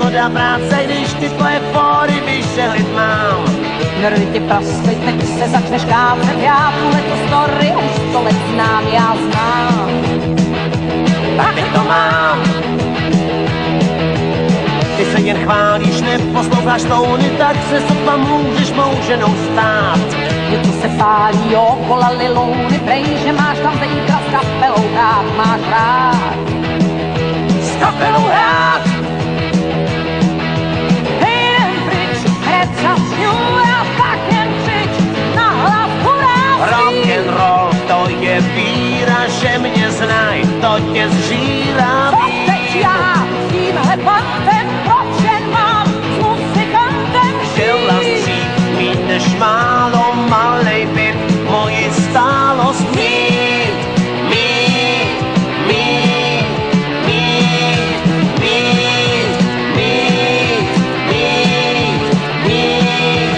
škoda práce, když ty tvoje fóry vyšehlit mám. Nervy ti prasky, teď se začneš kácet, já tuhletu story už 100 let znám, já znám. Tak teď to mám. Ty se jen chválíš, neposloucháš tóny, tak se sotva můžeš mou ženou stát. Něco se pálí okolo lilouny, prej, že máš tam zítra s kapelou hrát, máš rád. S kapelou hrát! Jdem pryč, hned zasňuj a pak jen křič, na hlavku rád. Rock'n'roll, to je víra, že mě znaj, to tě zžírá víc. Teď já tímhle pantem, proč jen mám s muzikantem Chtěla žít? jsi mít než málo, malej byt, moji stálost mít, mít, mít, mít, mít, mít, mít, mít, mít,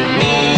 mít,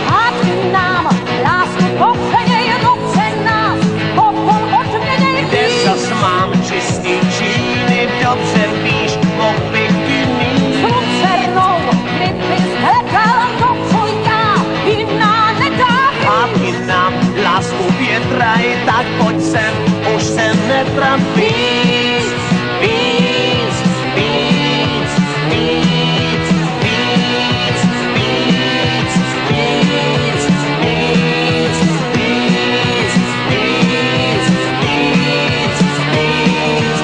A ty nám lásku popřenej, noce nás potom odměnej Kde víc. zas mám čistý číny, dobře víš, o bikini. S lucernou, kdybys hledal to, co já jiná nedávím. A ty nám lásku větraj, tak pojď sem, už se netrap víc, víc, víc, víc, víc, víc, víc, víc, víc, víc, víc, víc.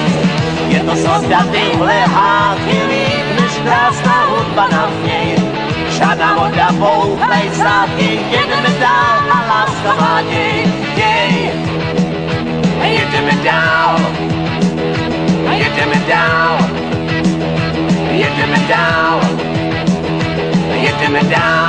Je to slavda tyhle hádky líp, než krásná hudba na něj. Žádná voda, bouchaj zátky, jedeme dál a láska mládí. Jedeme dál, jedeme dál, jedeme dál, jedeme dál.